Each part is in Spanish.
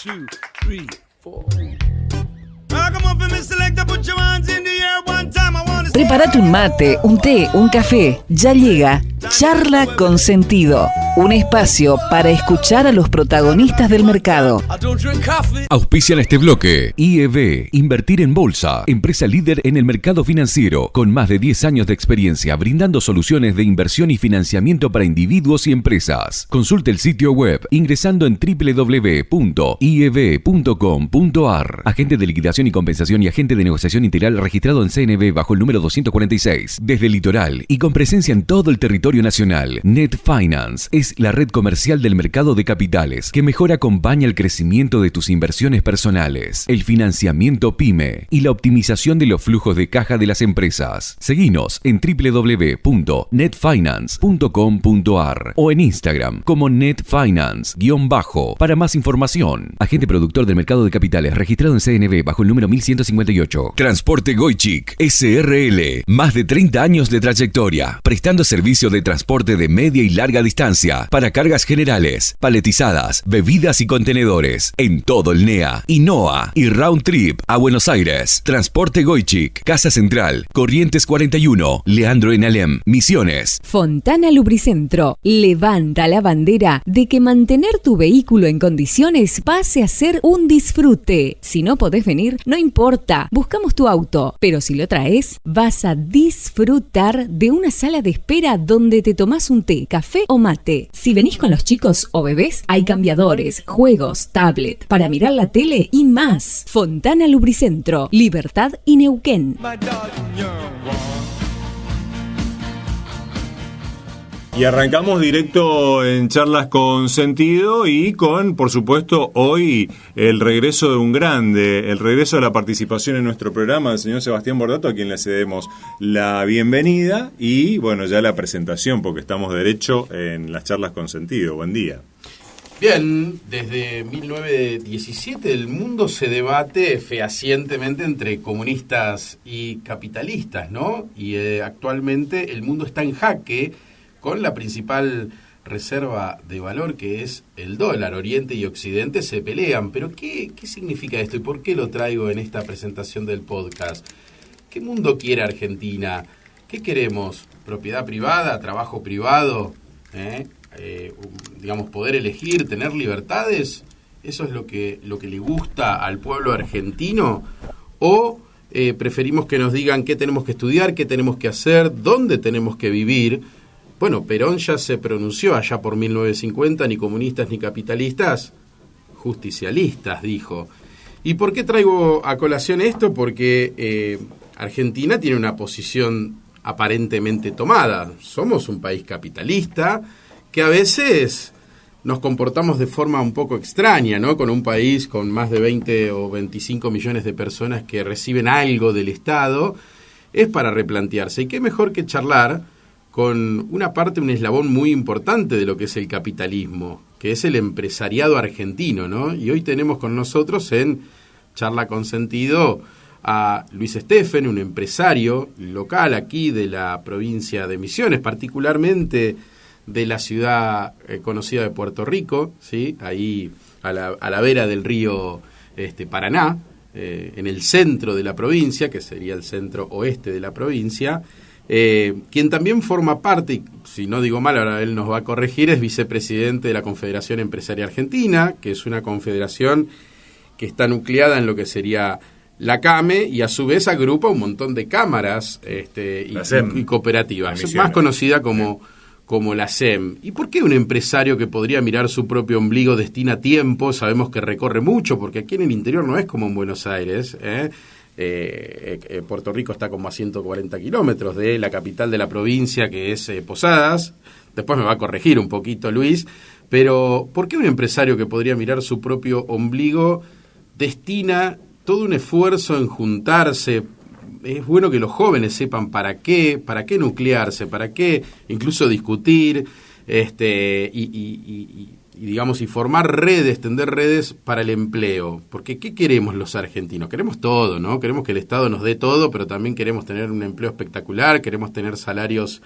2, 3, 4. Prepárate un mate, un té, un café. Ya llega Charla con Sentido, un espacio para escuchar a los protagonistas del mercado. Auspician este bloque IEB, Invertir en Bolsa, empresa líder en el mercado financiero, con más de 10 años de experiencia brindando soluciones de inversión y financiamiento para individuos y empresas. Consulte el sitio web ingresando en www.ieb.com.ar. Agente de liquidación y compensación y agente de negociación integral registrado en CNB bajo el número 246, desde el litoral y con presencia en todo el territorio nacional. Net Finance es la red comercial del mercado de capitales que mejor acompaña el crecimiento de tus inversiones personales, el financiamiento PYME y la optimización de los flujos de caja de las empresas. Seguinos en www.netfinance.com.ar o en Instagram como netfinance_ para más información. Agente productor del mercado de capitales registrado en CNB bajo el número 1158. Transporte Goichik SRL, más de 30 años de trayectoria, prestando servicio de transporte de media y larga distancia para cargas generales, paletizadas, bebidas y contenedores en todo el NEA, INOA y Round Trip a Buenos Aires. Transporte Goichik, Casa Central, Corrientes 41, Leandro en Alem, Misiones. Fontana Lubricentro levanta la bandera de que mantener tu vehículo en condiciones pase a ser un disfrute. Si no podés venir, no importa, buscamos tu auto, pero si lo traes, vas a disfrutar de una sala de espera donde te tomás un té, café o mate. Si venís con los chicos o bebés, hay cambiadores, juegos, tablet, para mirar la tele y más. Fontana Lubricentro, Libertad y Neuquén. Y arrancamos directo en Charlas con Sentido y con, por supuesto, hoy el regreso de un grande, el regreso de la participación en nuestro programa del señor Sebastián Bordato, a quien le cedemos la bienvenida y, bueno, ya la presentación, porque estamos derecho en las Charlas con Sentido. Buen día. Bien, desde 1917 el mundo se debate fehacientemente entre comunistas y capitalistas, ¿no? Y actualmente el mundo está en jaque con la principal reserva de valor, que es el dólar. Oriente y Occidente se pelean. Pero ¿qué significa esto y por qué lo traigo en esta presentación del podcast? ¿Qué mundo quiere Argentina? ¿Qué queremos? ¿Propiedad privada? ¿Trabajo privado? Digamos, poder elegir, tener libertades. ¿Eso es lo que le gusta al pueblo argentino? ¿O preferimos que nos digan qué tenemos que estudiar, qué tenemos que hacer, dónde tenemos que vivir? Bueno, Perón ya se pronunció allá por 1950, ni comunistas ni capitalistas, justicialistas, dijo. ¿Y por qué traigo a colación esto? Porque Argentina tiene una posición aparentemente tomada. Somos un país capitalista que a veces nos comportamos de forma un poco extraña, ¿no? Con un país con más de 20 o 25 millones de personas que reciben algo del Estado, es para replantearse. Y qué mejor que charlar con una parte, un eslabón muy importante de lo que es el capitalismo, que es el empresariado argentino, ¿no? Y hoy tenemos con nosotros en Charla con Sentido a Luis Steffen, un empresario local aquí de la provincia de Misiones, particularmente de la ciudad conocida de Puerto Rico, ¿sí? Ahí a la vera del río Paraná, en el centro de la provincia, que sería el centro oeste de la provincia. Quien también forma parte, y si no digo mal, ahora él nos va a corregir, es vicepresidente de la Confederación Empresaria Argentina, que es una confederación que está nucleada en lo que sería la CAME y a su vez agrupa un montón de cámaras y cooperativas. Es más conocida como la SEM. ¿Y por qué un empresario que podría mirar su propio ombligo destina tiempo? Sabemos que recorre mucho, porque aquí en el interior no es como en Buenos Aires, Puerto Rico está como a 140 kilómetros de la capital de la provincia, que es Posadas. Después me va a corregir un poquito Luis, pero ¿por qué un empresario que podría mirar su propio ombligo destina todo un esfuerzo en juntarse? Es bueno que los jóvenes sepan para qué nuclearse, para qué incluso discutir, y digamos, y formar redes, tender redes para el empleo. Porque ¿qué queremos los argentinos? Queremos todo, ¿no? Queremos que el Estado nos dé todo, pero también queremos tener un empleo espectacular, queremos tener salarios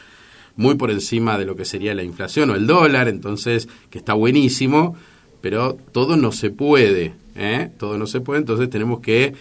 muy por encima de lo que sería la inflación o el dólar, entonces, que está buenísimo, pero todo no se puede. todo no se puede, entonces tenemos que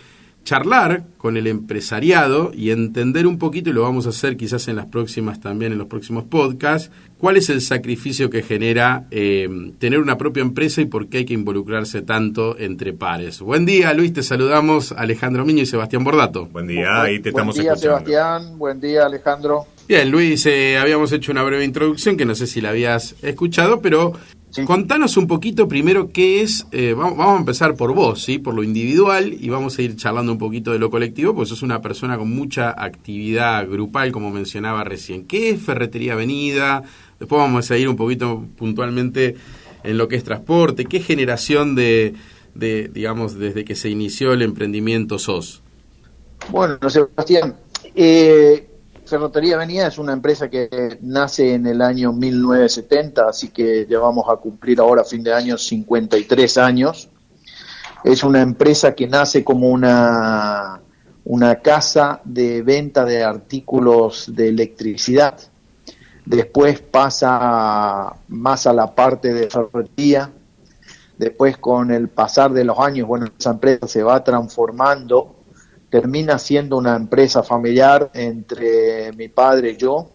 charlar con el empresariado y entender un poquito, y lo vamos a hacer quizás en los próximos podcasts, cuál es el sacrificio que genera tener una propia empresa y por qué hay que involucrarse tanto entre pares. Buen día, Luis, te saludamos Alejandro Miño y Sebastián Bordato. Buen día, ahí te estamos escuchando. escuchando. Buen día, Sebastián. Buen día, Alejandro. Bien, Luis, habíamos hecho una breve introducción que no sé si la habías escuchado, pero sí. Contanos un poquito primero qué es, vamos a empezar por vos, ¿sí? Por lo individual, y vamos a ir charlando un poquito de lo colectivo, porque sos una persona con mucha actividad grupal, como mencionaba recién. ¿Qué es Ferretería Avenida? Después vamos a ir un poquito puntualmente en lo que es transporte. ¿Qué generación de digamos, desde que se inició el emprendimiento sos? Bueno, Sebastián, Ferretería Avenida es una empresa que nace en el año 1970, así que ya vamos a cumplir ahora a fin de año 53 años. Es una empresa que nace como una casa de venta de artículos de electricidad. Después pasa más a la parte de ferretería. Después, con el pasar de los años, bueno, esa empresa se va transformando. Termina siendo una empresa familiar entre mi padre y yo,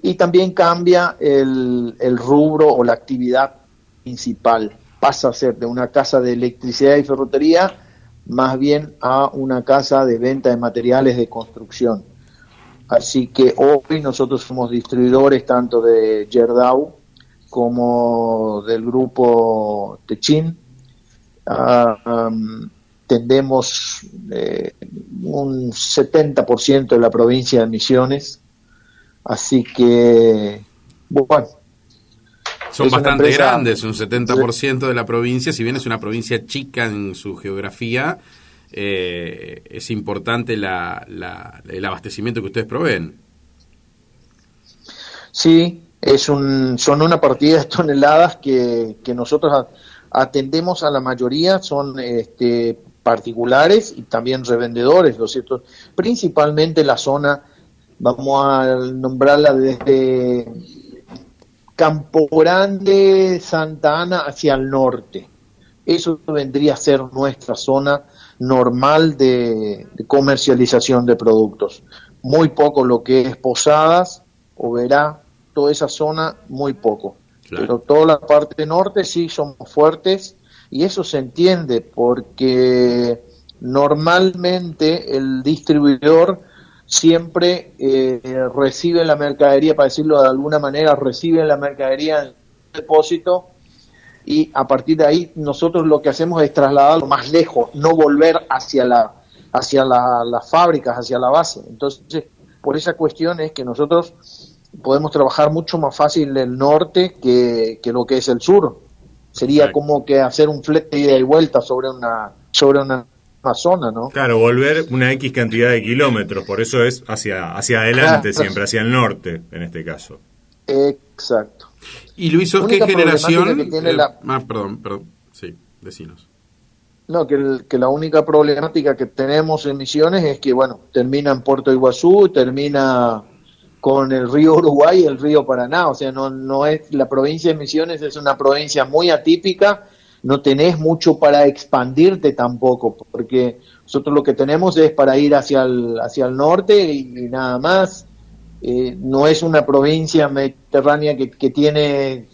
y también cambia el rubro o la actividad principal. Pasa a ser de una casa de electricidad y ferretería más bien a una casa de venta de materiales de construcción. Así que hoy nosotros somos distribuidores tanto de Gerdau como del grupo Techin. Tendemos un 70% de la provincia de Misiones, así que, bueno. Son bastante grandes, un 70% de la provincia, si bien es una provincia chica en su geografía, es importante el abastecimiento que ustedes proveen. Sí, son una partida de toneladas que nosotros atendemos. A la mayoría son particulares y también revendedores, ¿no es cierto? Principalmente la zona, vamos a nombrarla desde Campo Grande, Santa Ana hacia el norte. Eso vendría a ser nuestra zona normal de comercialización de productos. Muy poco lo que es Posadas, Oberá, toda esa zona, muy poco. Claro. Pero toda la parte norte sí somos fuertes. Y eso se entiende porque normalmente el distribuidor siempre recibe la mercadería, para decirlo de alguna manera, recibe la mercadería en depósito, y a partir de ahí nosotros lo que hacemos es trasladarlo más lejos, no volver hacia las fábricas, hacia la base. Entonces, por esa cuestión es que nosotros podemos trabajar mucho más fácil el norte que lo que es el sur. Sería Exacto. Como que hacer un flete de ida y vuelta sobre una zona, ¿no? Claro, volver una X cantidad de kilómetros, por eso es hacia adelante siempre, hacia el norte, en este caso. Exacto. Y Luis, ¿sos qué generación? Perdón, sí, decinos. No, que la única problemática que tenemos en Misiones es que, bueno, termina en Puerto Iguazú, termina con el río Uruguay y el río Paraná. O sea, no es, la provincia de Misiones es una provincia muy atípica, no tenés mucho para expandirte tampoco, porque nosotros lo que tenemos es para ir hacia el norte y nada más. No es una provincia mediterránea que tiene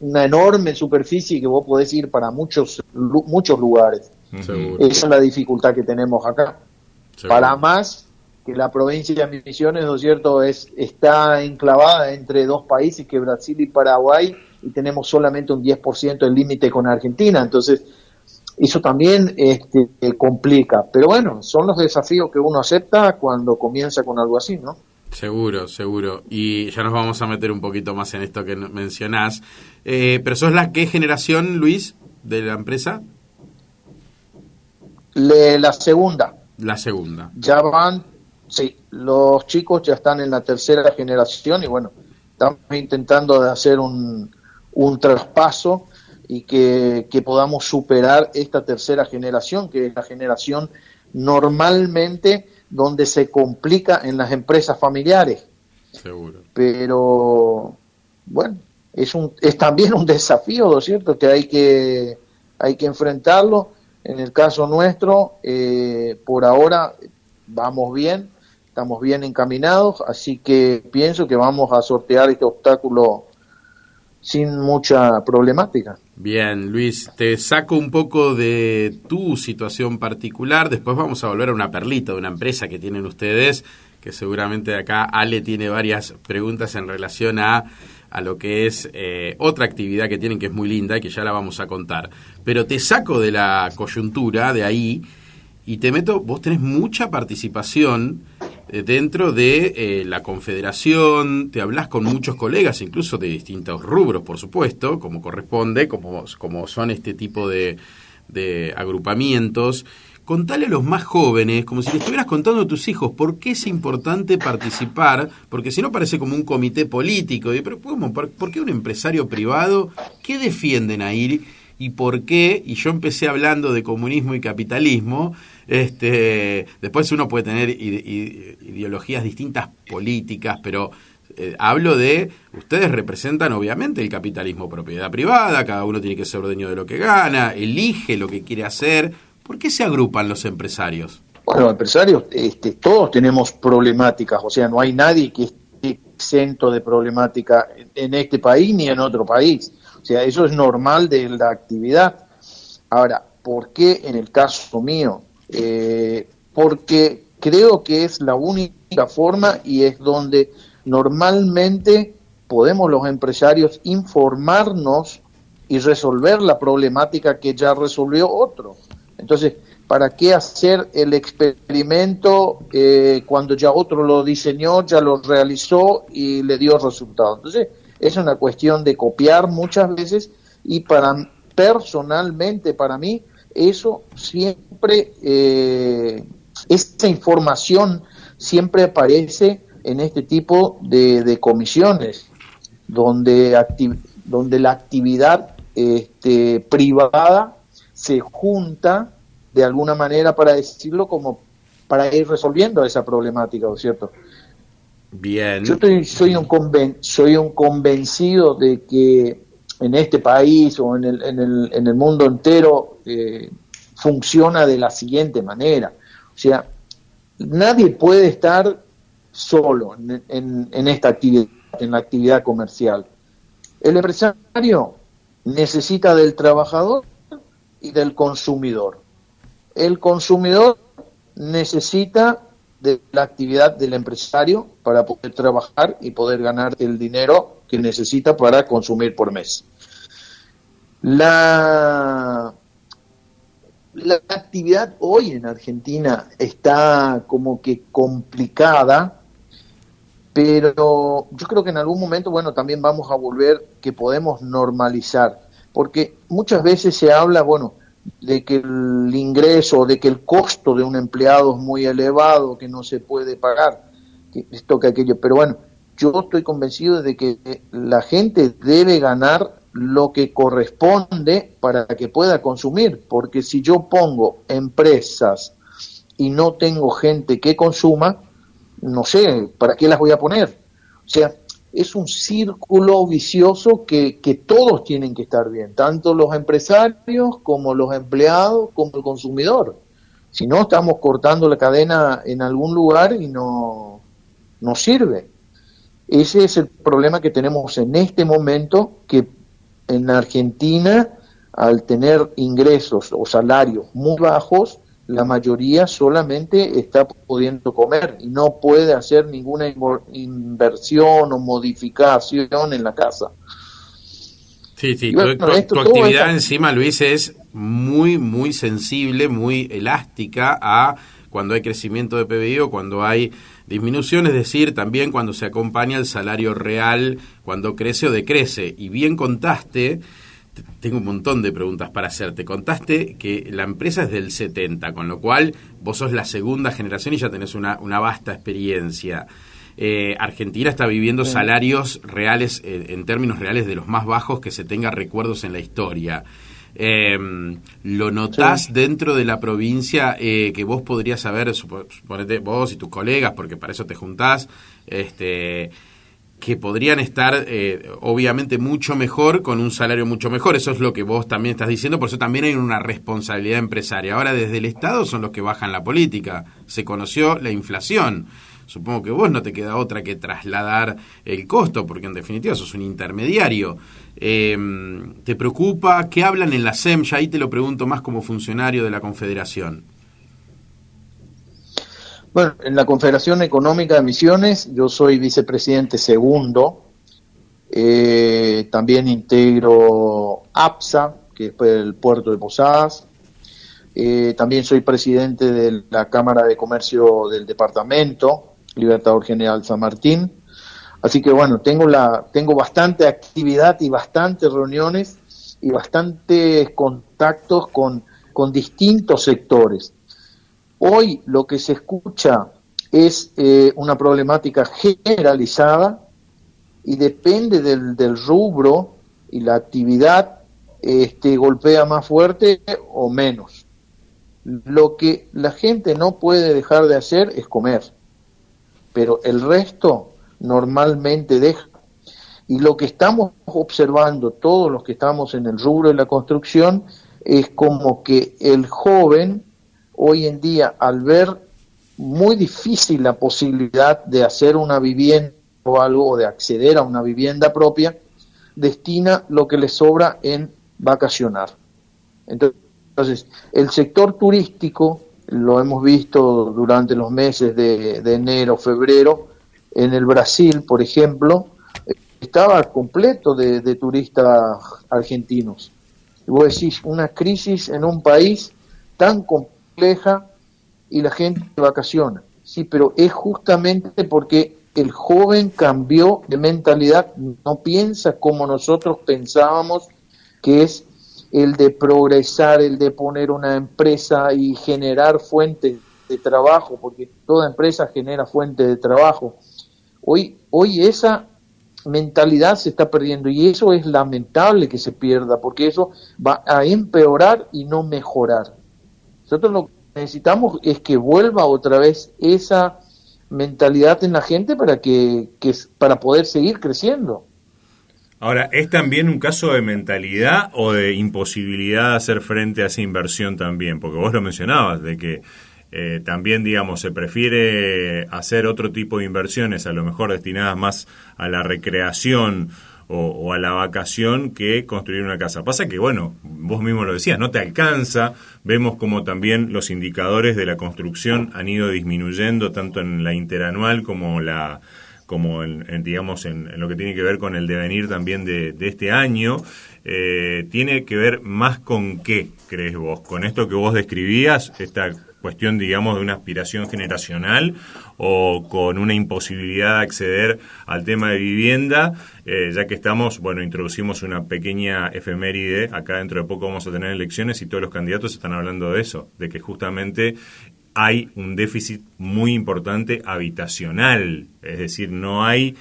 una enorme superficie que vos podés ir para muchos lugares. Seguro. Esa es la dificultad que tenemos acá. Seguro. Para más que la provincia de Misiones, ¿no es cierto?, está enclavada entre dos países, que Brasil y Paraguay, y tenemos solamente un 10% del límite con Argentina. Entonces, eso también complica. Pero bueno, son los desafíos que uno acepta cuando comienza con algo así, ¿no? Seguro. Y ya nos vamos a meter un poquito más en esto que mencionás. ¿Pero sos qué generación, Luis, de la empresa? La segunda. La segunda. Ya van, sí, los chicos ya están en la tercera generación y bueno, estamos intentando de hacer un traspaso y que podamos superar esta tercera generación, que es la generación normalmente donde se complica en las empresas familiares. Seguro. Pero bueno, es también un desafío, ¿no es cierto?, que hay hay que enfrentarlo. En el caso nuestro, por ahora vamos bien, estamos bien encaminados, así que pienso que vamos a sortear este obstáculo sin mucha problemática. Bien, Luis, te saco un poco de tu situación particular, después vamos a volver a una perlita de una empresa que tienen ustedes, que seguramente acá Ale tiene varias preguntas en relación a lo que es otra actividad que tienen que es muy linda y que ya la vamos a contar. Pero te saco de la coyuntura de ahí y te meto, vos tenés mucha participación dentro de la Confederación, te hablás con muchos colegas, incluso de distintos rubros, por supuesto, como corresponde, como son este tipo de agrupamientos. Contale a los más jóvenes, como si le estuvieras contando a tus hijos, por qué es importante participar, porque si no parece como un comité político. Pero ¿por qué un empresario privado? ¿Qué defienden ahí? ¿Y por qué? Y yo empecé hablando de comunismo y capitalismo. Después uno puede tener ideologías distintas políticas, pero hablo de, ustedes representan obviamente el capitalismo, propiedad privada, cada uno tiene que ser dueño de lo que gana, elige lo que quiere hacer. ¿Por qué se agrupan los empresarios? Bueno, empresarios, todos tenemos problemáticas, o sea, no hay nadie que esté exento de problemática en este país ni en otro país. O sea, eso es normal de la actividad. Ahora, ¿por qué en el caso mío? Porque creo que es la única forma y es donde normalmente podemos los empresarios informarnos y resolver la problemática que ya resolvió otro. Entonces, ¿para qué hacer el experimento cuando ya otro lo diseñó, ya lo realizó y le dio resultado? Entonces, es una cuestión de copiar muchas veces y personalmente para mí, eso siempre, esta información siempre aparece en este tipo de comisiones, donde la actividad privada se junta de alguna manera, para decirlo, como para ir resolviendo esa problemática, ¿no es cierto? Bien. Yo soy un convencido de que en este país o en el mundo entero funciona de la siguiente manera. O sea, nadie puede estar solo en esta actividad, en la actividad comercial. El empresario necesita del trabajador y del consumidor. El consumidor necesita de la actividad del empresario para poder trabajar y poder ganar el dinero que necesita para consumir por mes. La actividad hoy en Argentina está como que complicada, pero yo creo que en algún momento, bueno, también vamos a volver, que podemos normalizar, porque muchas veces se habla, bueno, de que el ingreso, de que el costo de un empleado es muy elevado, que no se puede pagar, que esto, que aquello, pero bueno, yo estoy convencido de que la gente debe ganar lo que corresponde para que pueda consumir, porque si yo pongo empresas y no tengo gente que consuma, no sé, ¿para qué las voy a poner? O sea, es un círculo vicioso que todos tienen que estar bien, tanto los empresarios como los empleados como el consumidor. Si no, estamos cortando la cadena en algún lugar y no sirve. Ese es el problema que tenemos en este momento, que en Argentina, al tener ingresos o salarios muy bajos, la mayoría solamente está pudiendo comer y no puede hacer ninguna inversión o modificación en la casa. Sí, Y bueno, tu actividad encima, Luis, es muy, muy sensible, muy elástica a cuando hay crecimiento de PBI o cuando hay disminución, es decir, también cuando se acompaña el salario real, cuando crece o decrece. Y bien contaste, tengo un montón de preguntas para hacerte. Contaste que la empresa es del 70, con lo cual vos sos la segunda generación y ya tenés una vasta experiencia. Argentina está viviendo salarios reales, en términos reales, de los más bajos que se tenga recuerdos en la historia. ¿Lo notás dentro de la provincia que vos podrías saber, suponete vos y tus colegas, porque para eso te juntás, que podrían estar obviamente mucho mejor, con un salario mucho mejor. Eso es lo que vos también estás diciendo, por eso también hay una responsabilidad empresaria. Ahora desde el Estado son los que bajan la política. Se conoció la inflación. Supongo que vos no te queda otra que trasladar el costo, porque en definitiva sos un intermediario. ¿Te preocupa? ¿Qué hablan en la SEM? Ya ahí te lo pregunto más como funcionario de la Confederación. Bueno, en la Confederación Económica de Misiones yo soy vicepresidente segundo, también integro APSA, que es el puerto de Posadas, también soy presidente de la Cámara de Comercio del departamento, Libertador General San Martín, así que bueno, tengo bastante actividad y bastantes reuniones y bastantes contactos con distintos sectores. Hoy lo que se escucha es una problemática generalizada y depende del rubro y la actividad, golpea más fuerte o menos. Lo que la gente no puede dejar de hacer es comer, pero el resto normalmente deja. Y lo que estamos observando todos los que estamos en el rubro de la construcción es como que el joven hoy en día, al ver muy difícil la posibilidad de hacer una vivienda o algo, o de acceder a una vivienda propia, destina lo que le sobra en vacacionar. Entonces, el sector turístico, lo hemos visto durante los meses de enero, febrero, en el Brasil, por ejemplo, estaba completo de turistas argentinos. Y vos decís, una crisis en un país tan compleja y la gente vacaciona. Sí, pero es justamente porque el joven cambió de mentalidad, no piensa como nosotros pensábamos, que es el de progresar, el de poner una empresa y generar fuentes de trabajo, porque toda empresa genera fuentes de trabajo. Hoy esa mentalidad se está perdiendo y eso es lamentable que se pierda, porque eso va a empeorar y no mejorar. Nosotros lo que necesitamos es que vuelva otra vez esa mentalidad en la gente para poder seguir creciendo. Ahora, ¿es también un caso de mentalidad o de imposibilidad de hacer frente a esa inversión también? Porque vos lo mencionabas, de que también, digamos, se prefiere hacer otro tipo de inversiones, a lo mejor destinadas más a la recreación o a la vacación, que construir una casa. Pasa que, bueno, vos mismo lo decías, no te alcanza. Vemos como también los indicadores de la construcción han ido disminuyendo, tanto en la interanual como digamos, en lo que tiene que ver con el devenir también de este año. Tiene que ver más con qué, crees vos, con esto que vos describías, esta cuestión, digamos, de una aspiración generacional, o con una imposibilidad de acceder al tema de vivienda, ya que estamos, bueno, introducimos una pequeña efeméride, acá dentro de poco vamos a tener elecciones y todos los candidatos están hablando de eso, de que justamente hay un déficit muy importante habitacional, es decir, no hay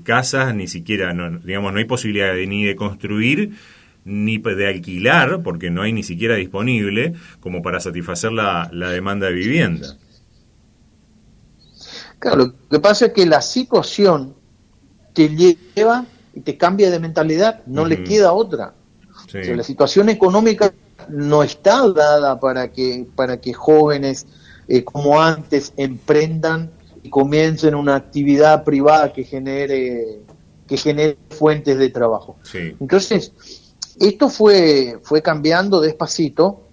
casas, ni siquiera, no hay posibilidad ni de construir ni de alquilar, porque no hay ni siquiera disponible como para satisfacer la demanda de vivienda. Claro, lo que pasa es que la situación te lleva y te cambia de mentalidad, no le queda otra. Sí. O sea, la situación económica no está dada para que jóvenes como antes emprendan y comiencen una actividad privada que genere fuentes de trabajo. Sí. Entonces, esto fue cambiando despacito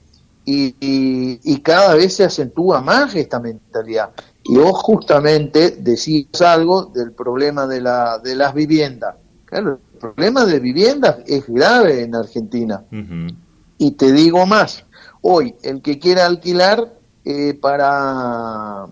y cada vez se acentúa más esta mentalidad. Y vos justamente decís algo del problema de las viviendas. Claro, el problema de viviendas es grave en Argentina. Uh-huh. Y te digo más, hoy el que quiera alquilar para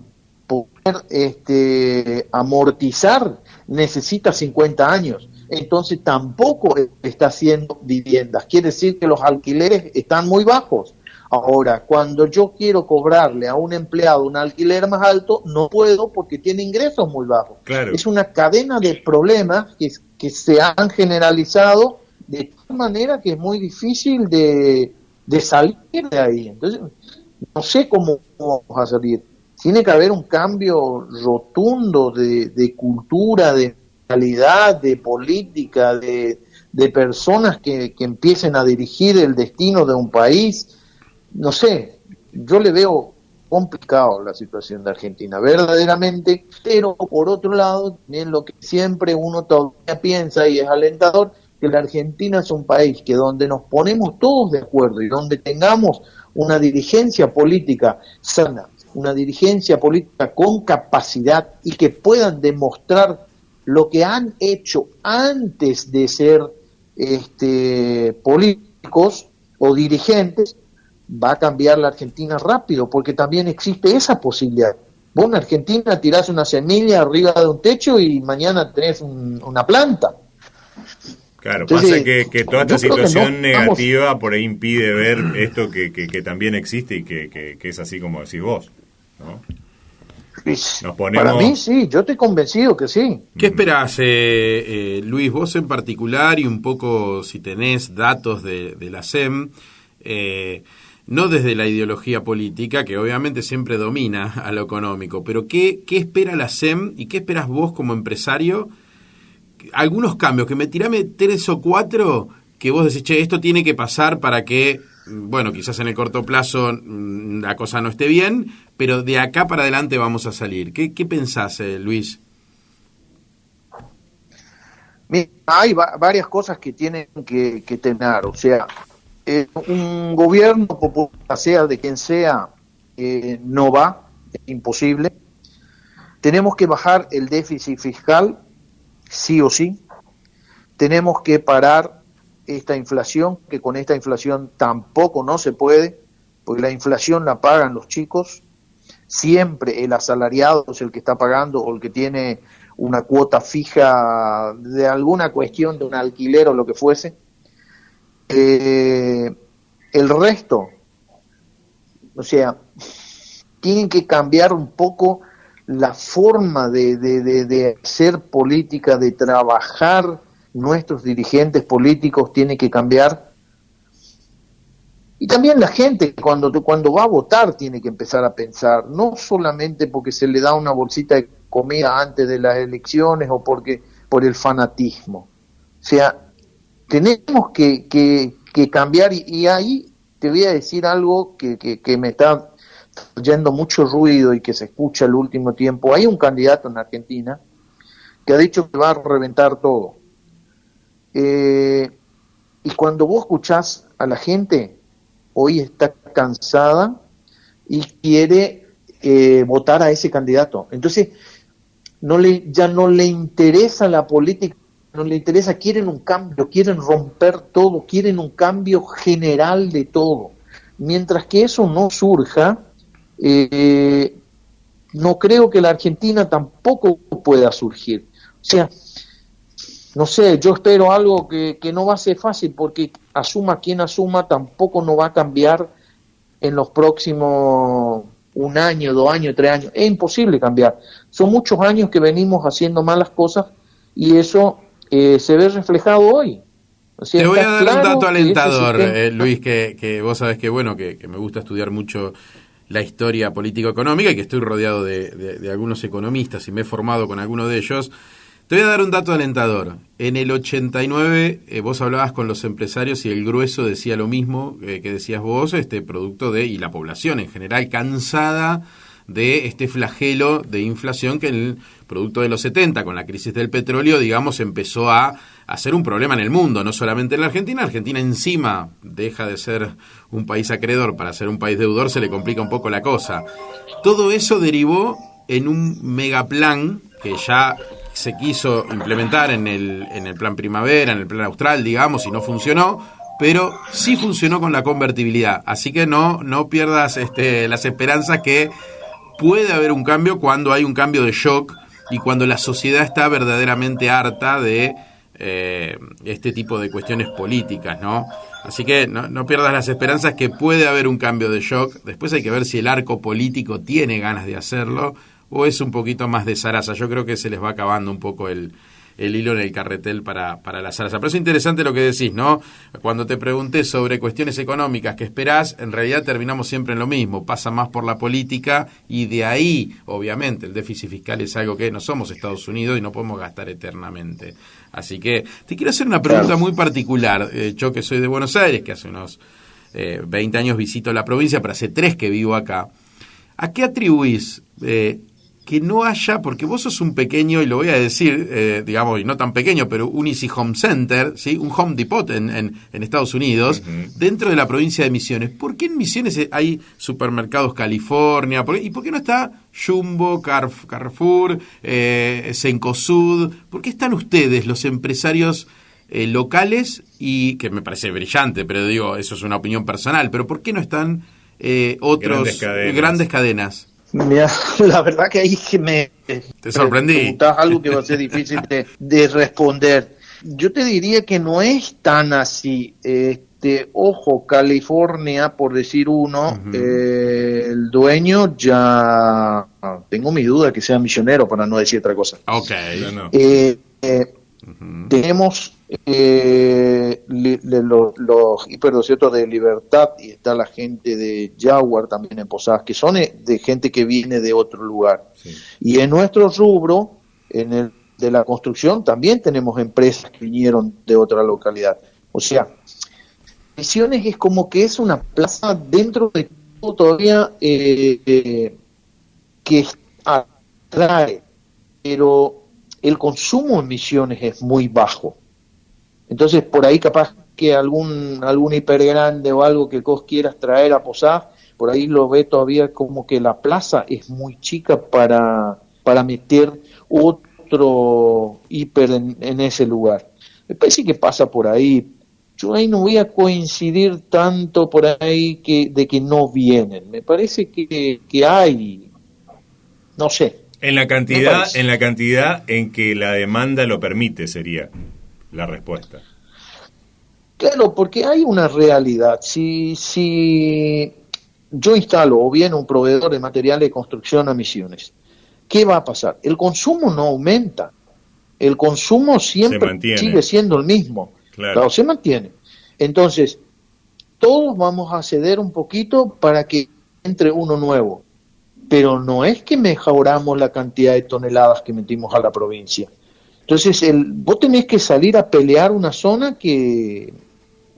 poder amortizar necesita 50 años. Entonces tampoco está haciendo viviendas. Quiere decir que los alquileres están muy bajos. Ahora, cuando yo quiero cobrarle a un empleado un alquiler más alto, no puedo porque tiene ingresos muy bajos. Claro. Es una cadena de problemas que se han generalizado de tal manera que es muy difícil de salir de ahí. Entonces, no sé cómo vamos a salir. Tiene que haber un cambio rotundo de cultura, de mentalidad, de política, de personas que empiecen a dirigir el destino de un país. No sé, yo le veo complicado la situación de Argentina, verdaderamente, pero por otro lado, también lo que siempre uno todavía piensa y es alentador, que la Argentina es un país que donde nos ponemos todos de acuerdo y donde tengamos una dirigencia política sana, una dirigencia política con capacidad y que puedan demostrar lo que han hecho antes de ser políticos o dirigentes, va a cambiar la Argentina rápido, porque también existe esa posibilidad. Vos en Argentina tirás una semilla arriba de un techo y mañana tenés una planta. Claro, Entonces, pasa que toda esta situación vamos, negativa por ahí impide ver esto que también existe y que es así como decís vos, ¿no? Nos ponemos... Para mí sí, yo estoy convencido que sí. ¿Qué esperás, Luis, vos en particular, y un poco si tenés datos de la SEM, no desde la ideología política, que obviamente siempre domina a lo económico, pero ¿qué espera la SEM y qué esperás vos como empresario? Algunos cambios, tirame 3 o 4 que vos decís, che, esto tiene que pasar para que, bueno, quizás en el corto plazo la cosa no esté bien, pero de acá para adelante vamos a salir. ¿Qué pensás, Luis? Mira, hay varias cosas que tienen que tener, o sea, un gobierno popular, sea de quien sea, no va, es imposible. Tenemos que bajar el déficit fiscal, sí o sí. Tenemos que parar esta inflación, que con esta inflación tampoco no se puede, porque la inflación la pagan los chicos. Siempre el asalariado es el que está pagando, o el que tiene una cuota fija de alguna cuestión, de un alquiler o lo que fuese. El resto, o sea, tienen que cambiar un poco la forma de hacer política, de trabajar. Nuestros dirigentes políticos tienen que cambiar, y también la gente cuando va a votar tiene que empezar a pensar, no solamente porque se le da una bolsita de comida antes de las elecciones o por el fanatismo. O sea, tenemos que cambiar, y ahí te voy a decir algo que me está yendo mucho ruido y que se escucha el último tiempo. Hay un candidato en Argentina que ha dicho que va a reventar todo. Y cuando vos escuchás a la gente, hoy está cansada y quiere votar a ese candidato. Entonces, ya no le interesa la política, no le interesa, quieren un cambio, quieren romper todo, quieren un cambio general de todo. Mientras que eso no surja, no creo que la Argentina tampoco pueda surgir. O sea, no sé, yo espero algo que no va a ser fácil, porque asuma quien asuma, tampoco no va a cambiar en los próximos 1 año, 2 años, 3 años. Es imposible cambiar. Son muchos años que venimos haciendo malas cosas y eso se ve reflejado hoy. O sea, te voy a dar claro un dato alentador, sistema... Luis, que vos sabés que, bueno, que me gusta estudiar mucho la historia político-económica y que estoy rodeado de algunos economistas y me he formado con algunos de ellos. Te voy a dar un dato alentador. En el 89 vos hablabas con los empresarios y el grueso decía lo mismo que decías vos, producto y la población en general cansada de este flagelo de inflación que el producto de los 70 con la crisis del petróleo, digamos, empezó a ser un problema en el mundo, no solamente en la Argentina. Argentina encima deja de ser un país acreedor para ser un país deudor, se le complica un poco la cosa. Todo eso derivó en un megaplan que ya se quiso implementar en el plan primavera, en el plan austral, digamos, y no funcionó, pero sí funcionó con la convertibilidad. Así que no pierdas las esperanzas que puede haber un cambio cuando hay un cambio de shock y cuando la sociedad está verdaderamente harta de este tipo de cuestiones políticas, ¿no? Así que no pierdas las esperanzas que puede haber un cambio de shock. Después hay que ver si el arco político tiene ganas de hacerlo o es un poquito más de zaraza. Yo creo que se les va acabando un poco el el hilo en el carretel para la salsa. Pero es interesante lo que decís, ¿no? Cuando te pregunté sobre cuestiones económicas que esperás, en realidad terminamos siempre en lo mismo, pasa más por la política y de ahí, obviamente, el déficit fiscal es algo que no somos Estados Unidos y no podemos gastar eternamente. Así que te quiero hacer una pregunta muy particular. Yo que soy de Buenos Aires, que hace unos 20 años visito la provincia, pero hace 3 que vivo acá. ¿A qué atribuís que no haya, porque vos sos un pequeño, y lo voy a decir, digamos, y no tan pequeño, pero un Easy Home Center, ¿sí? Un Home Depot en Estados Unidos, dentro de la provincia de Misiones? ¿Por qué en Misiones hay supermercados California? ¿Y por qué no está Jumbo, Carrefour, Cencosud? ¿Por qué están ustedes, los empresarios locales, y que me parece brillante, pero digo, eso es una opinión personal, pero ¿por qué no están otros grandes cadenas? Mira, la verdad que ahí que te sorprendí. Preguntás algo que va a ser difícil de responder. Yo te diría que no es tan así. Ojo, California, por decir uno, el dueño ya tengo mi duda que sea misionero, para no decir otra cosa. Okay. Tenemos los hiperdosietos de Libertad, y está la gente de Jaguar también en Posadas, que son de gente que viene de otro lugar. Sí. Y en nuestro rubro, en el de la construcción, también tenemos empresas que vinieron de otra localidad. O sea, Misiones es como que es una plaza dentro de todo todavía que atrae, pero el consumo en Misiones es muy bajo. Entonces, por ahí capaz que algún hipergrande o algo que vos quieras traer a Posadas, por ahí lo ve todavía como que la plaza es muy chica para meter otro hiper en ese lugar. Me parece que pasa por ahí. Yo ahí no voy a coincidir tanto por ahí de que no vienen. Me parece que hay, no sé. En la cantidad en que la demanda lo permite sería la respuesta. Claro, porque hay una realidad. Si yo instalo o viene un proveedor de material de construcción a Misiones, ¿qué va a pasar? El consumo no aumenta. El consumo siempre sigue siendo el mismo. Claro, se mantiene. Entonces, todos vamos a ceder un poquito para que entre uno nuevo. Pero no es que mejoramos la cantidad de toneladas que metimos a la provincia. Entonces, vos tenés que salir a pelear una zona que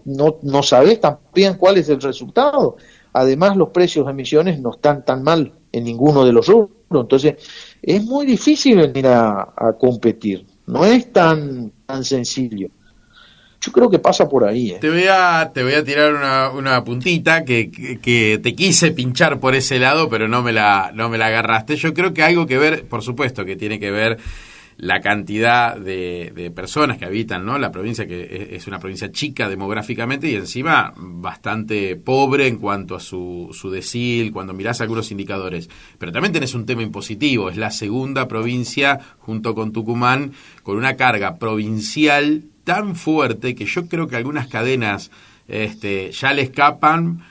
no sabés también cuál es el resultado. Además, los precios de Misiones no están tan mal en ninguno de los rubros. Entonces, es muy difícil venir a competir. No es tan sencillo. Yo creo que pasa por ahí. Te voy a tirar una puntita que te quise pinchar por ese lado, pero no me la agarraste. Yo creo que algo que ver, por supuesto, que tiene que ver la cantidad de personas que habitan, ¿no? La provincia, que es una provincia chica demográficamente y encima bastante pobre en cuanto a su decil, cuando mirás algunos indicadores. Pero también tenés un tema impositivo. Es la segunda provincia, junto con Tucumán, con una carga provincial tan fuerte que yo creo que algunas cadenas ya le escapan.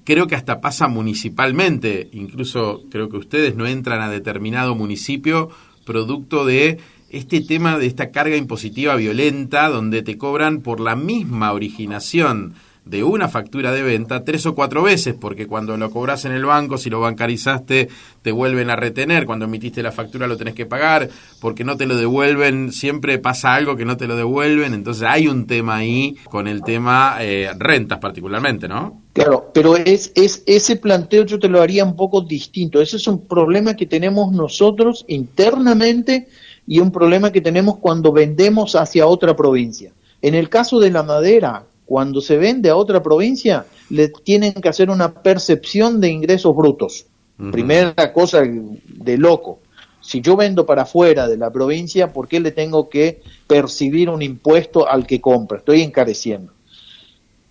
Creo que hasta pasa municipalmente, incluso creo que ustedes no entran a determinado municipio producto de este tema de esta carga impositiva violenta, donde te cobran por la misma originación de una factura de venta 3 o 4 veces, porque cuando lo cobras en el banco, si lo bancarizaste, te vuelven a retener, cuando emitiste la factura lo tenés que pagar, porque no te lo devuelven, siempre pasa algo que no te lo devuelven, entonces hay un tema ahí con el tema rentas particularmente, ¿no? Claro, pero ese planteo yo te lo haría un poco distinto. Ese es un problema que tenemos nosotros internamente y un problema que tenemos cuando vendemos hacia otra provincia. En el caso de la madera, cuando se vende a otra provincia, le tienen que hacer una percepción de ingresos brutos. Uh-huh. Primera cosa de loco. Si yo vendo para afuera de la provincia, ¿por qué le tengo que percibir un impuesto al que compra? Estoy encareciendo.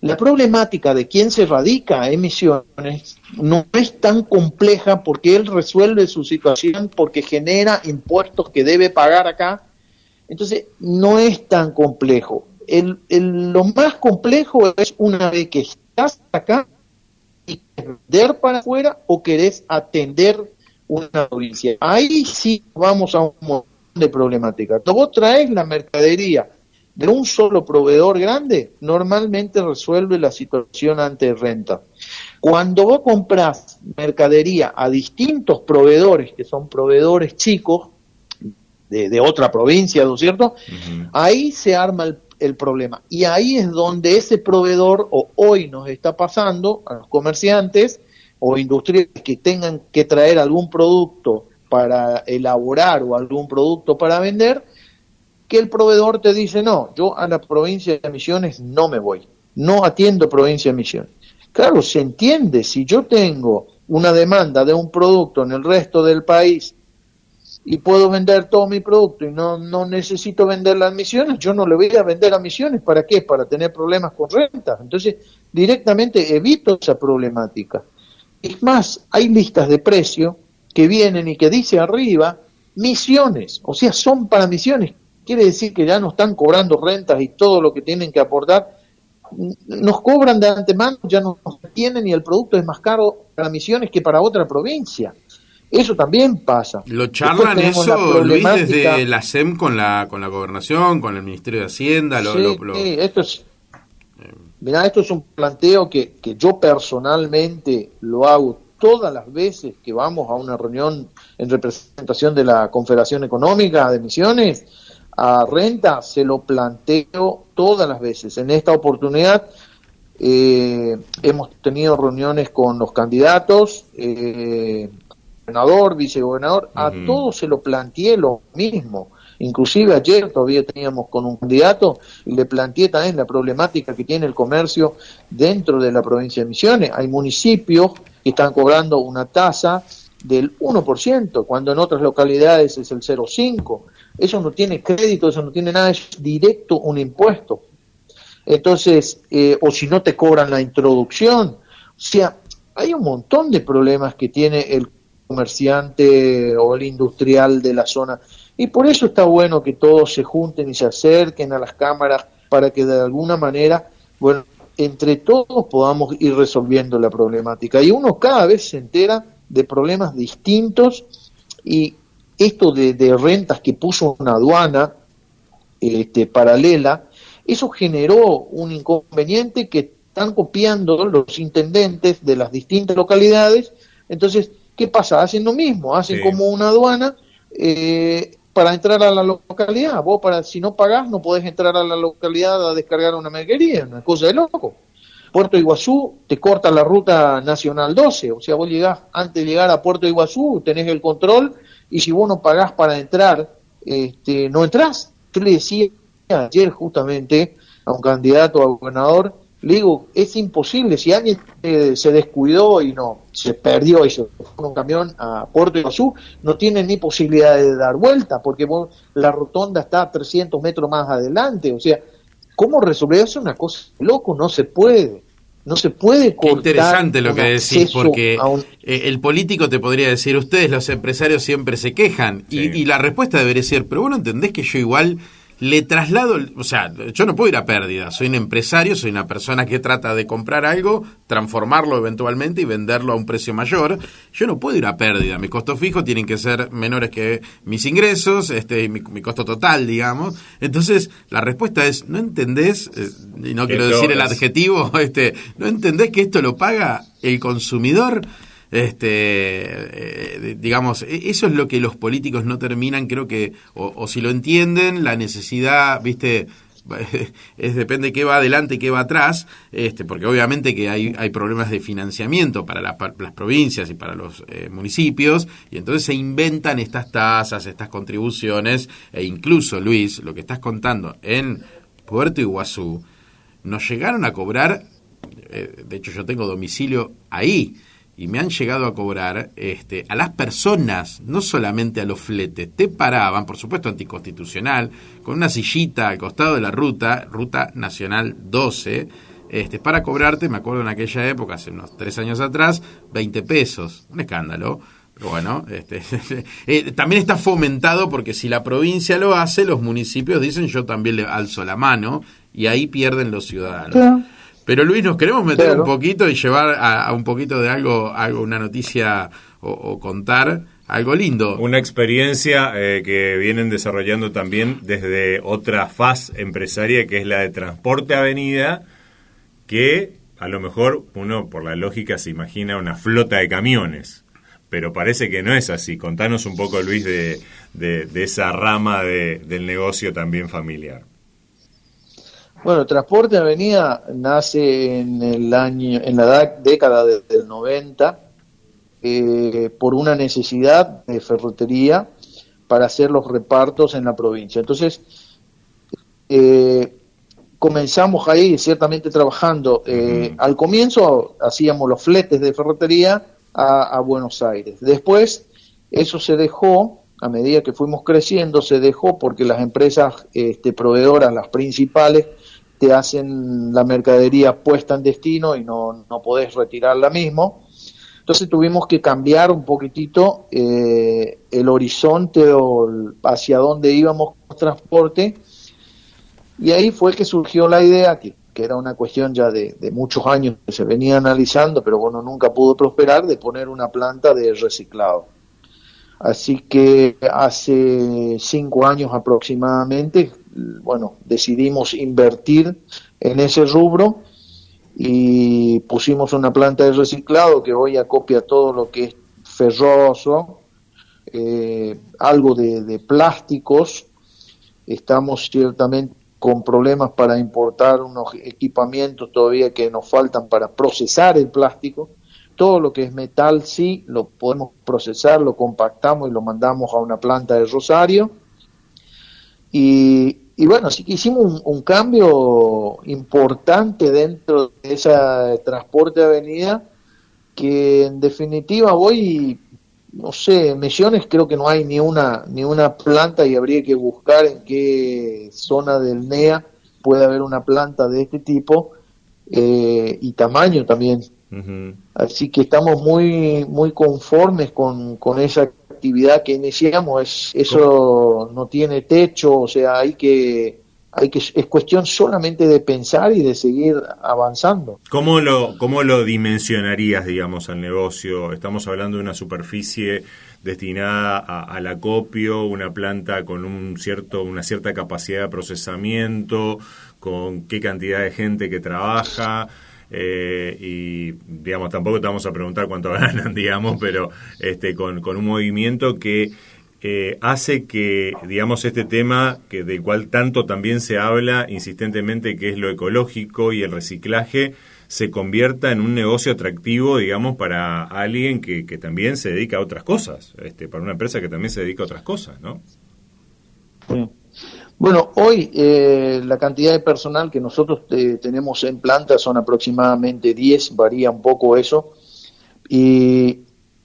La problemática de quién se radica en Misiones no es tan compleja porque él resuelve su situación porque genera impuestos que debe pagar acá. Entonces, no es tan complejo. Lo más complejo es una vez que estás acá y querés vender para afuera o querés atender una provincia. Ahí sí vamos a un de problemática. Cuando vos traes la mercadería de un solo proveedor grande, normalmente resuelve la situación ante renta. Cuando vos comprás mercadería a distintos proveedores, que son proveedores chicos, de otra provincia, ¿no es cierto? Ahí se arma el problema. Y ahí es donde ese proveedor, o hoy nos está pasando a los comerciantes o industriales que tengan que traer algún producto para elaborar o algún producto para vender, que el proveedor te dice, no, yo a la provincia de Misiones no me voy, no atiendo provincia de Misiones. Claro, se entiende, si yo tengo una demanda de un producto en el resto del país y puedo vender todo mi producto y no necesito venderla a Misiones, yo no le voy a vender a Misiones, ¿para qué? Para tener problemas con rentas. Entonces, directamente evito esa problemática. Es más, hay listas de precio que vienen y que dice arriba, Misiones, o sea, son para Misiones. Quiere decir que ya no están cobrando rentas y todo lo que tienen que aportar. Nos cobran de antemano, ya nos tienen y el producto es más caro para Misiones que para otra provincia. Eso también pasa. ¿Lo charlan eso, Luis, desde la SEM con la Gobernación, con el Ministerio de Hacienda? Sí, esto es... Mirá, esto es un planteo que yo personalmente lo hago todas las veces que vamos a una reunión en representación de la Confederación Económica de Misiones. A renta se lo planteo todas las veces. En esta oportunidad hemos tenido reuniones con los candidatos, gobernador, vicegobernador, a todos se lo planteé lo mismo. Inclusive ayer todavía teníamos con un candidato y le planteé también la problemática que tiene el comercio dentro de la provincia de Misiones. Hay municipios que están cobrando una tasa del 1%, cuando en otras localidades es el 0,5%. Eso no tiene crédito, eso no tiene nada, es directo un impuesto. Entonces, o si no te cobran la introducción. O sea, hay un montón de problemas que tiene el comerciante o el industrial de la zona. Y por eso está bueno que todos se junten y se acerquen a las cámaras para que de alguna manera, bueno, entre todos podamos ir resolviendo la problemática. Y uno cada vez se entera de problemas distintos, y esto de rentas que puso una aduana paralela, eso generó un inconveniente que están copiando los intendentes de las distintas localidades. Entonces, ¿qué pasa? Hacen lo mismo, hacen como una aduana para entrar a la localidad. Vos, si no pagás, no podés entrar a la localidad a descargar una mercadería, una cosa de loco. Puerto Iguazú te corta la ruta nacional 12, o sea, vos llegás, antes de llegar a Puerto Iguazú, tenés el control, y si vos no pagás para entrar, no entrás. Yo le decía ayer justamente a un candidato a gobernador, le digo, es imposible, si alguien se descuidó y no, se perdió y se fue con un camión a Puerto Iguazú, no tiene ni posibilidad de dar vuelta, porque la rotonda está 300 metros más adelante, o sea, ¿cómo resolver eso? Una cosa de loco, no se puede cortar. Qué interesante lo que decís, porque el político te podría decir, ustedes los empresarios siempre se quejan, y la respuesta debería ser, pero vos no entendés que yo igual le traslado, o sea, yo no puedo ir a pérdida, soy un empresario, soy una persona que trata de comprar algo, transformarlo eventualmente y venderlo a un precio mayor. Yo no puedo ir a pérdida, mis costos fijos tienen que ser menores que mis ingresos, mi costo total, digamos. Entonces, la respuesta es, ¿no entendés? Y no quiero decir el adjetivo, ¿no entendés que esto lo paga el consumidor? Digamos, eso es lo que los políticos no terminan, creo que, o si lo entienden, la necesidad, viste, depende qué va adelante y qué va atrás, porque obviamente que hay problemas de financiamiento para las provincias y para los municipios, y entonces se inventan estas tasas, estas contribuciones, e incluso, Luis, lo que estás contando en Puerto Iguazú, nos llegaron a cobrar, de hecho yo tengo domicilio ahí, y me han llegado a cobrar a las personas, no solamente a los fletes, te paraban, por supuesto anticonstitucional, con una sillita al costado de la ruta nacional 12, para cobrarte, me acuerdo en aquella época, hace unos 3 años atrás, 20 pesos, un escándalo. Pero bueno, también está fomentado porque si la provincia lo hace, los municipios dicen yo también le alzo la mano, y ahí pierden los ciudadanos. Claro. Pero Luis, nos queremos meter un poquito y llevar a un poquito de algo, una noticia o contar algo lindo. Una experiencia que vienen desarrollando también desde otra faz empresaria, que es la de Transporte Avenida, que a lo mejor uno por la lógica se imagina una flota de camiones, pero parece que no es así. Contanos un poco, Luis, de esa rama del negocio también familiar. Bueno, Transporte Avenida nace en la década del 90 por una necesidad de ferretería para hacer los repartos en la provincia. Entonces, comenzamos ahí ciertamente trabajando. Al comienzo hacíamos los fletes de ferretería a Buenos Aires. Después eso se dejó, a medida que fuimos creciendo, se dejó porque las empresas proveedoras, las principales, te hacen la mercadería puesta en destino y no podés retirarla mismo. Entonces tuvimos que cambiar un poquitito el horizonte hacia dónde íbamos con transporte, y ahí fue que surgió la idea, que era una cuestión ya de muchos años que se venía analizando, pero bueno, nunca pudo prosperar, de poner una planta de reciclado. Así que hace 5 años aproximadamente, bueno, decidimos invertir en ese rubro y pusimos una planta de reciclado que hoy acopia todo lo que es ferroso, algo de plásticos. Estamos ciertamente con problemas para importar unos equipamientos todavía que nos faltan para procesar el plástico. Todo lo que es metal sí lo podemos procesar, lo compactamos y lo mandamos a una planta de Rosario. Y bueno, así que hicimos un cambio importante dentro de esa Transporte Avenida, que en definitiva hoy, no sé, en Misiones creo que no hay ni una planta, y habría que buscar en qué zona del NEA puede haber una planta de este tipo y tamaño también. Uh-huh. Así que estamos muy conformes con esa actividad que iniciamos. Eso no tiene techo, o sea, es cuestión solamente de pensar y de seguir avanzando. ¿Cómo lo dimensionarías, digamos, al negocio? Estamos hablando de una superficie destinada al acopio, una planta con una cierta capacidad de procesamiento, con qué cantidad de gente que trabaja. Y digamos, tampoco te vamos a preguntar cuánto ganan, digamos, pero con un movimiento que hace que, digamos, este tema del cual tanto también se habla insistentemente, que es lo ecológico y el reciclaje, se convierta en un negocio atractivo, digamos, para alguien que también se dedica a otras cosas, para una empresa que también se dedica a otras cosas, ¿no? Sí. Bueno, hoy la cantidad de personal que nosotros tenemos en planta son aproximadamente 10, varía un poco eso, y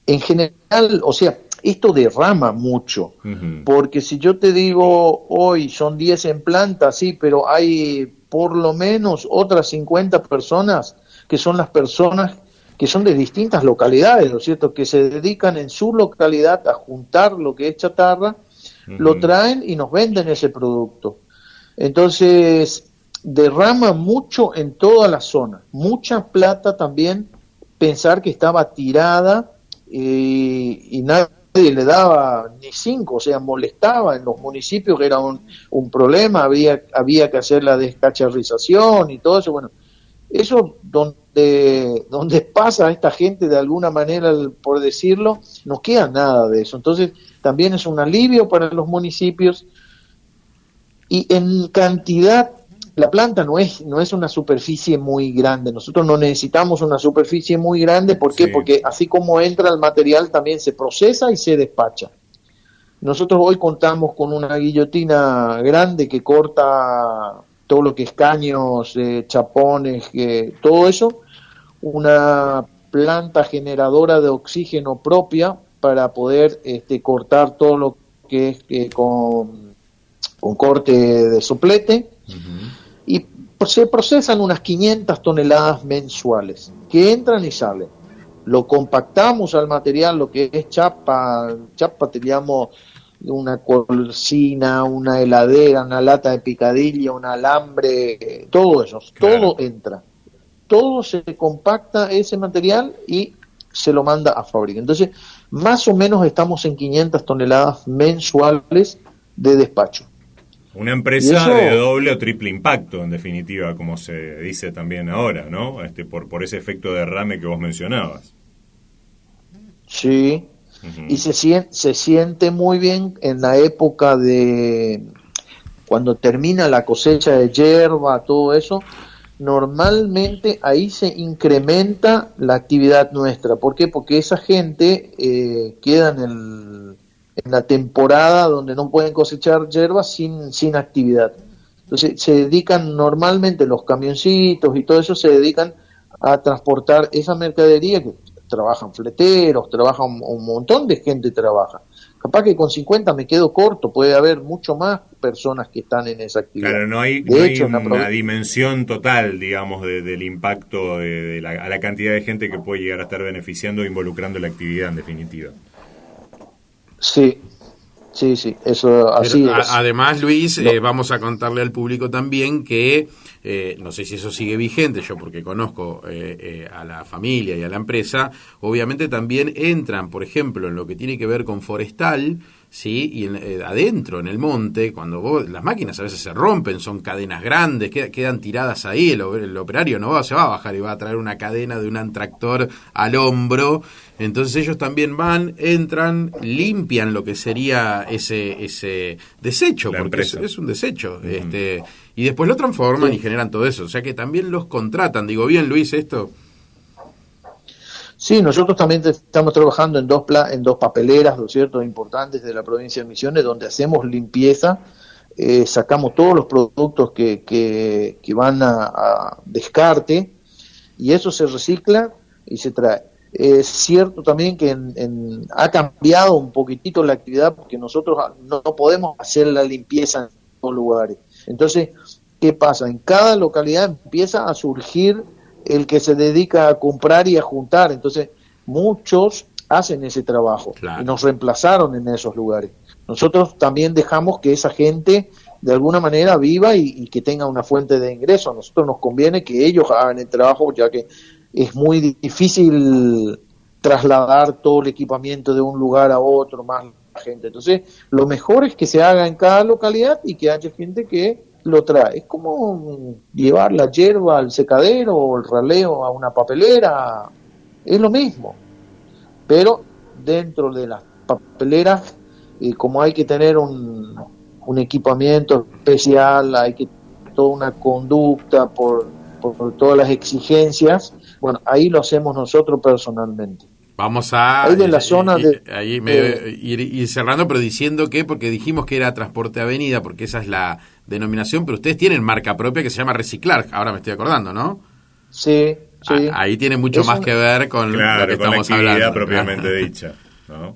en general, o sea, esto derrama mucho, uh-huh. Porque si yo te digo hoy son 10 en planta, sí, pero hay por lo menos otras 50 personas que son las personas que son de distintas localidades, ¿no es cierto?, que se dedican en su localidad a juntar lo que es chatarra, uh-huh. Lo traen y nos venden ese producto. Entonces, derrama mucho en toda la zona, mucha plata también, pensar que estaba tirada y nadie le daba ni 5, o sea, molestaba en los municipios, que era un problema, había que hacer la descacharrización y todo eso. Bueno, eso donde pasa a esta gente de alguna manera, por decirlo, no queda nada de eso. Entonces también es un alivio para los municipios, y en cantidad la planta no es una superficie muy grande. Nosotros no necesitamos una superficie muy grande. ¿Por qué? Sí. Porque así como entra el material, también se procesa y se despacha. Nosotros hoy contamos con una guillotina grande que corta todo lo que es caños, chapones, todo eso. Una planta generadora de oxígeno propia para poder cortar todo lo que es con corte de soplete. Uh-huh. Y se procesan unas 500 toneladas mensuales que entran y salen. Lo compactamos al material, lo que es chapa teníamos una cocina, una heladera, una lata de picadillo, un alambre, todo eso, claro. Todo entra. Todo se compacta ese material y se lo manda a fábrica. Entonces, más o menos estamos en 500 toneladas mensuales de despacho. Una empresa eso, de doble o triple impacto, en definitiva, como se dice también ahora, ¿no? Por ese efecto de derrame que vos mencionabas. Sí, Uh-huh. y se siente muy bien en la época de cuando termina la cosecha de yerba, todo eso. Normalmente ahí se incrementa la actividad nuestra. ¿Por qué? Porque esa gente queda en la temporada donde no pueden cosechar yerba sin actividad. Entonces se dedican normalmente los camioncitos y todo eso, se dedican a transportar esa mercadería, que trabajan fleteros, trabajan un montón de gente trabaja. Capaz que con 50 me quedo corto, puede haber mucho más personas que están en esa actividad. Claro, no hay una dimensión total, digamos, del impacto a la cantidad de gente que puede llegar a estar beneficiando e involucrando la actividad, en definitiva. Sí, eso así es. Además, Luis, vamos a contarle al público también que, no sé si eso sigue vigente, yo porque conozco a la familia y a la empresa, obviamente también entran, por ejemplo, en lo que tiene que ver con forestal, ¿sí? Y adentro, en el monte, cuando las máquinas a veces se rompen, son cadenas grandes, quedan tiradas ahí, el operario no se va a bajar y va a traer una cadena de un tractor al hombro, entonces ellos también entran, limpian lo que sería ese desecho, la porque es un desecho, y después lo transforman y generan todo eso, o sea que también los contratan. Digo bien, Luis, esto... Sí, nosotros también estamos trabajando en dos papeleras, ¿no es cierto?, importantes de la provincia de Misiones, donde hacemos limpieza, sacamos todos los productos que van a descarte, y eso se recicla y se trae. Es cierto también que ha cambiado un poquitito la actividad, porque nosotros no podemos hacer la limpieza en todos lugares. Entonces, ¿qué pasa? En cada localidad empieza a surgir el que se dedica a comprar y a juntar. Entonces muchos hacen ese trabajo, claro, y nos reemplazaron en esos lugares. Nosotros también dejamos que esa gente de alguna manera viva y que tenga una fuente de ingreso. A nosotros nos conviene que ellos hagan el trabajo, ya que es muy difícil trasladar todo el equipamiento de un lugar a otro, más la gente. Entonces lo mejor es que se haga en cada localidad y que haya gente que lo trae. Es como llevar la hierba al secadero o el raleo a una papelera, es lo mismo, pero dentro de las papeleras, como hay que tener un equipamiento especial, hay que toda una conducta por todas las exigencias, bueno, ahí lo hacemos nosotros personalmente. Vamos a ahí de la zona ir cerrando, pero diciendo que, porque dijimos que era Transporte Avenida, porque esa es la denominación, pero ustedes tienen marca propia que se llama Reciclar, ahora me estoy acordando, ¿no? Sí. Ahí tiene mucho más que ver con lo que estamos con la actividad hablando, propiamente dicha, ¿no?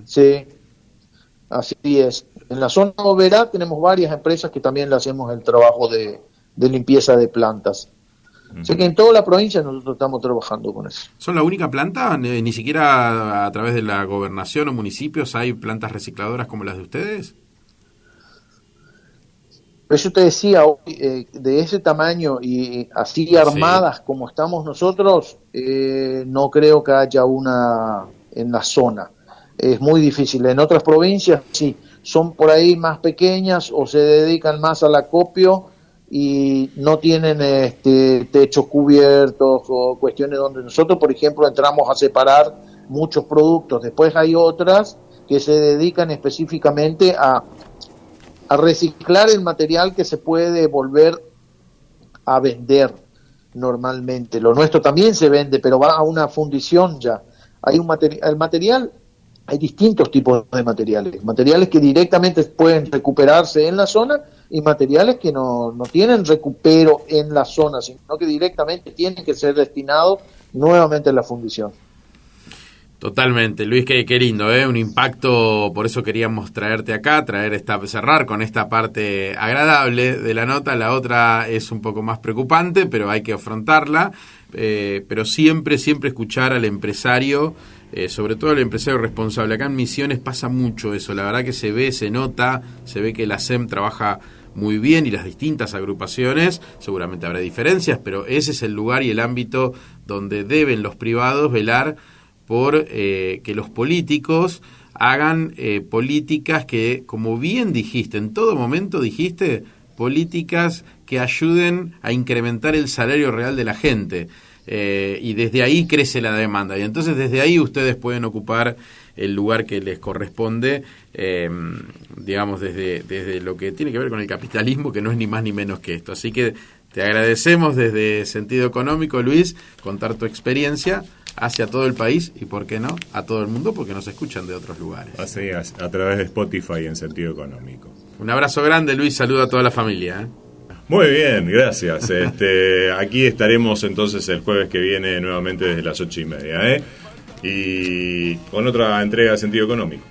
Sí, así es. En la zona obrera tenemos varias empresas que también le hacemos el trabajo de limpieza de plantas. Así que en toda la provincia nosotros estamos trabajando con eso. ¿Son la única planta? ¿Ni siquiera a través de la gobernación o municipios hay plantas recicladoras como las de ustedes? Eso te decía, de ese tamaño y así armadas como estamos nosotros, no creo que haya una en la zona. Es muy difícil. En otras provincias sí, son por ahí más pequeñas o se dedican más al acopio y no tienen techos cubiertos o cuestiones donde nosotros, por ejemplo, entramos a separar muchos productos. Después hay otras que se dedican específicamente a reciclar el material que se puede volver a vender normalmente. Lo nuestro también se vende, pero va a una fundición ya. Hay el material, hay distintos tipos de materiales que directamente pueden recuperarse en la zona y materiales que no tienen recupero en la zona, sino que directamente tienen que ser destinados nuevamente a la fundición. Totalmente, Luis, qué lindo, un impacto, por eso queríamos traerte acá, cerrar con esta parte agradable de la nota. La otra es un poco más preocupante, pero hay que afrontarla, pero siempre escuchar al empresario, sobre todo al empresario responsable. Acá en Misiones pasa mucho eso, la verdad que se ve, se nota, se ve que la SEM trabaja muy bien y las distintas agrupaciones, seguramente habrá diferencias, pero ese es el lugar y el ámbito donde deben los privados velar por que los políticos hagan políticas que, como bien dijiste, en todo momento dijiste, políticas que ayuden a incrementar el salario real de la gente. Y desde ahí crece la demanda. Y entonces desde ahí ustedes pueden ocupar el lugar que les corresponde, digamos, desde lo que tiene que ver con el capitalismo, que no es ni más ni menos que esto. Así que te agradecemos desde Sentido Económico, Luis, contar tu experiencia hacia todo el país y, ¿por qué no?, a todo el mundo, porque nos escuchan de otros lugares. Así es, a través de Spotify en Sentido Económico. Un abrazo grande, Luis, saluda a toda la familia. Muy bien, gracias. Aquí estaremos entonces el jueves que viene nuevamente desde las 8:30, y con otra entrega de Sentido Económico.